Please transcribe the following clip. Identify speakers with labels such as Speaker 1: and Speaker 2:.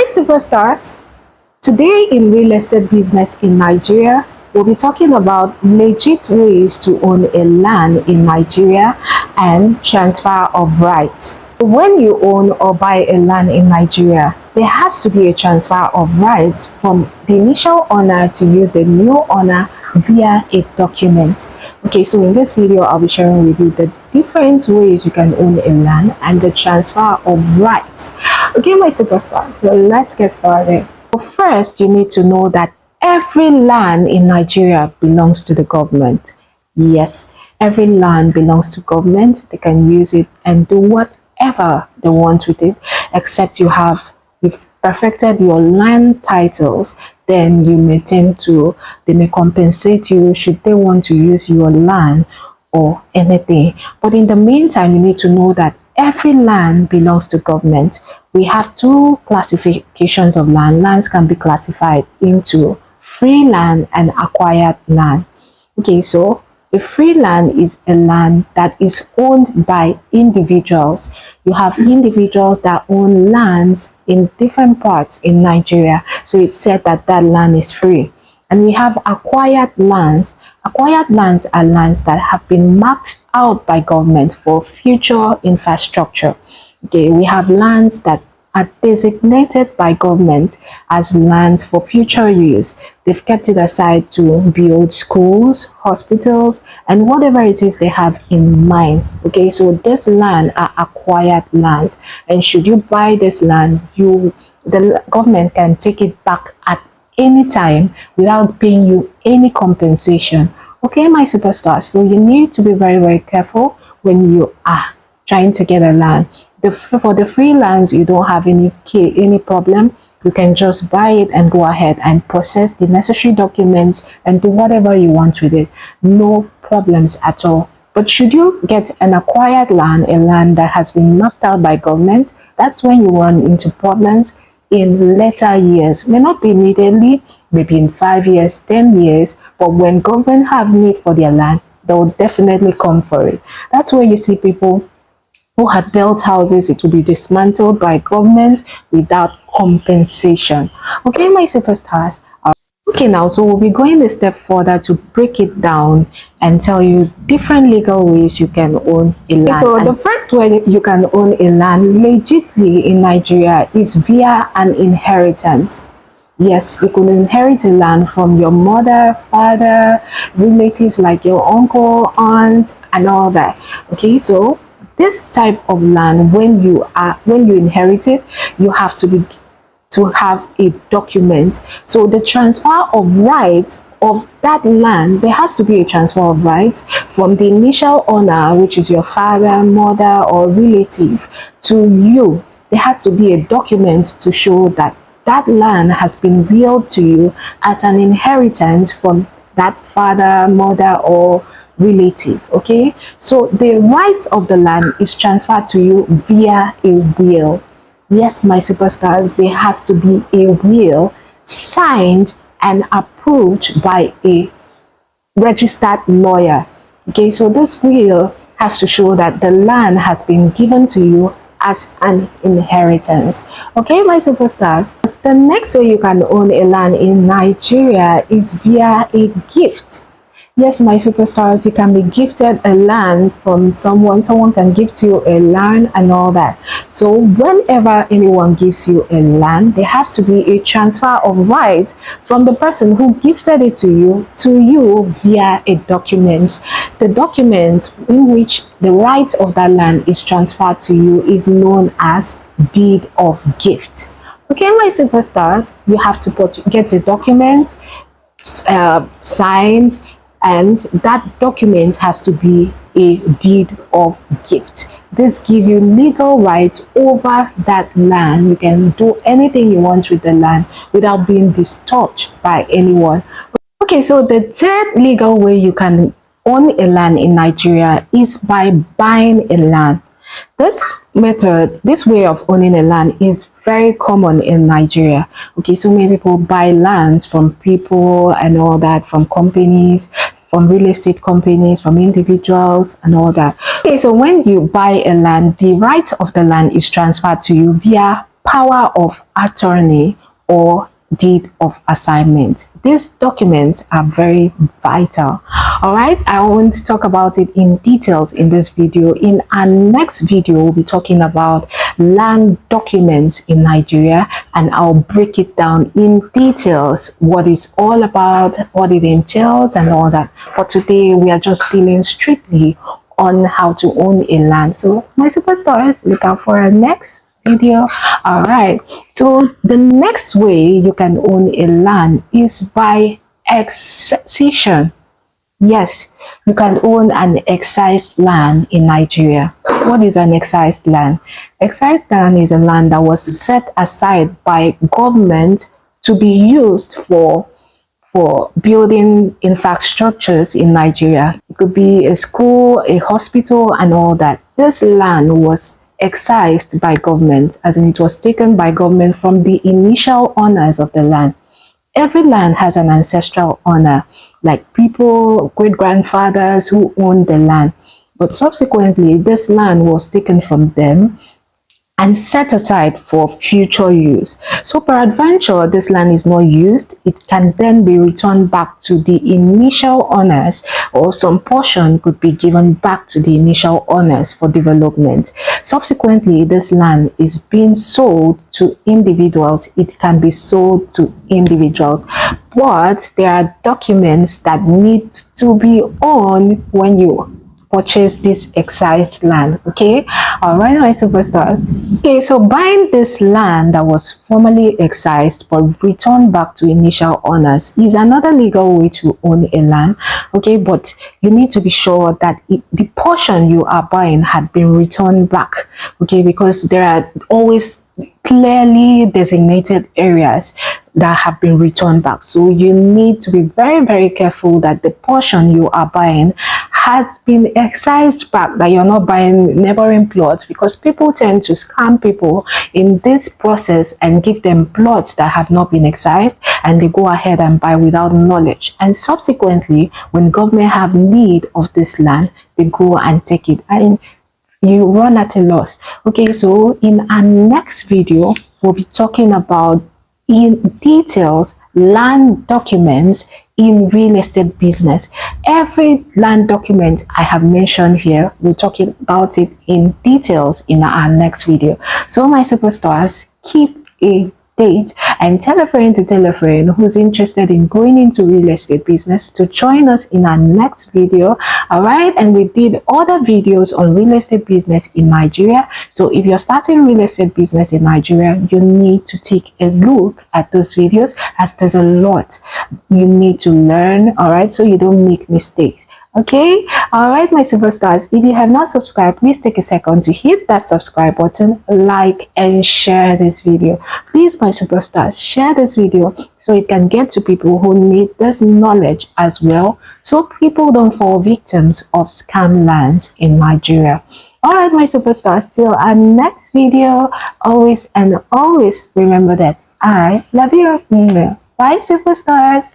Speaker 1: Hi superstars! Today in real estate business in Nigeria, we'll be talking about legit ways to own a land in Nigeria and transfer of rights. When you own or buy a land in Nigeria, there has to be a transfer of rights from the initial owner to you, the new owner, via a document. Okay, so in this video, I'll be sharing with you the different ways you can own a land and the transfer of rights. Okay, my superstars, so let's get started. First, you need to know that every land in Nigeria belongs to the government. Yes, every land belongs to government. They can use it and do whatever they want with it, except you've perfected your land titles, then they may compensate you should they want to use your land or anything. But in the meantime, you need to know that every land belongs to government. We have two classifications of land. Lands can be classified into free land and acquired land. Okay, so a free land is a land that is owned by individuals. You have individuals that own lands in different parts in Nigeria. So it's said that that land is free. And we have acquired lands. Acquired lands are lands that have been marked out by government for future infrastructure. Okay, we have lands that are designated by government as lands for future use. They've kept it aside to build schools, hospitals, and whatever it is they have in mind. Okay, so this land are acquired lands, and should you buy this land, the government can take it back at any time without paying you any compensation. Okay, my superstars, so you need to be very careful when you are trying to get a land. For the free lands, you don't have any problem. You can just buy it and go ahead and process the necessary documents and do whatever you want with it. No problems at all. But should you get an acquired land, a land that has been mapped out by government, that's when you run into problems in later years. May not be immediately, maybe in 5 years, 10 years, but when government have need for their land, they will definitely come for it. That's where you see people who had built houses, it will be dismantled by government without compensation. Okay, my superstars. Okay, now, so we'll be going a step further to break it down and tell you different legal ways you can own a land. Okay, so the first way you can own a land legitimately in Nigeria is via an inheritance. Yes, you could inherit a land from your mother, father, relatives like your uncle, aunt, and all that. Okay, so this type of land, when you inherit it, you have to have a document. So the transfer of rights of that land, there has to be a transfer of rights from the initial owner, which is your father, mother, or relative, to you. There has to be a document to show that that land has been willed to you as an inheritance from that father, mother, or relative. Okay, so the rights of the land is transferred to you via a will. Yes, my superstars, there has to be a will signed and approved by a registered lawyer. Okay, so this will has to show that the land has been given to you as an inheritance. Okay, my superstars, the next way you can own a land in Nigeria is via a gift. Yes, my superstars, you can be gifted a land from someone. Someone can gift you a land and all that. So whenever anyone gives you a land, there has to be a transfer of rights from the person who gifted it to you via a document. The document in which the rights of that land is transferred to you is known as deed of gift. Okay, my superstars, you have to get a document signed, and that document has to be a deed of gift. This gives you legal rights over that land. You can do anything you want with the land without being disturbed by anyone. Okay, so the third legal way you can own a land in Nigeria is by buying a land. This way of owning a land is very common in Nigeria. Okay, so many people buy lands from people and all that, from companies, from real estate companies, from individuals and all that. Okay, so when you buy a land, the right of the land is transferred to you via power of attorney, or deed of assignment. These documents are very vital. All right, I want to talk about it in details in this video. In our next video, we'll be talking about land documents in Nigeria, and I'll break it down in details, what it's all about, what it entails, and all that. But today, we are just dealing strictly on how to own a land. So my superstars, look out for our next video. All right, so the next way you can own a land is by excision. Yes, you can own an excised land in Nigeria. What is an excised land? Excised land is a land that was set aside by government to be used for building infrastructures in Nigeria. It could be a school, a hospital, and all that. This land was excised by government, as in it was taken by government from the initial owners of the land. Every land has an ancestral owner, like people, great-grandfathers who owned the land. But subsequently, this land was taken from them and set aside for future use. So peradventure, this land is not used, it can then be returned back to the initial owners, or some portion could be given back to the initial owners for development. Subsequently, this land is being sold to individuals. It can be sold to individuals, but there are documents that need to be on when you purchase this excised land. Okay, all right, my superstars. Okay, so buying this land that was formerly excised but returned back to initial owners is another legal way to own a land. Okay, but you need to be sure that the portion you are buying had been returned back. Okay, because there are always clearly designated areas that have been returned back. So you need to be very, very careful that the portion you are buying has been excised back, that you're not buying neighboring plots, because people tend to scam people in this process and give them plots that have not been excised, and they go ahead and buy without knowledge. And subsequently, when government have need of this land, they go and take it, and you run at a loss. Okay, so in our next video, we'll be talking about in details land documents in real estate business. Every land document I have mentioned here, we'll talk about it in details in our next video. So my superstars, keep a date and tell a friend to tell a friend who's interested in going into real estate business to join us in our next video. All right, and we did other videos on real estate business in Nigeria. So if you're starting real estate business in Nigeria, you need to take a look at those videos, as there's a lot you need to learn. All right, so you don't make mistakes. Okay, all right, my superstars, if you have not subscribed, please take a second to hit that subscribe button, like and share this video. Please, my superstars, share this video so it can get to people who need this knowledge as well, so people don't fall victims of scam lands in Nigeria. All right, my superstars, till our next video, always and always remember that I love you. Bye, superstars.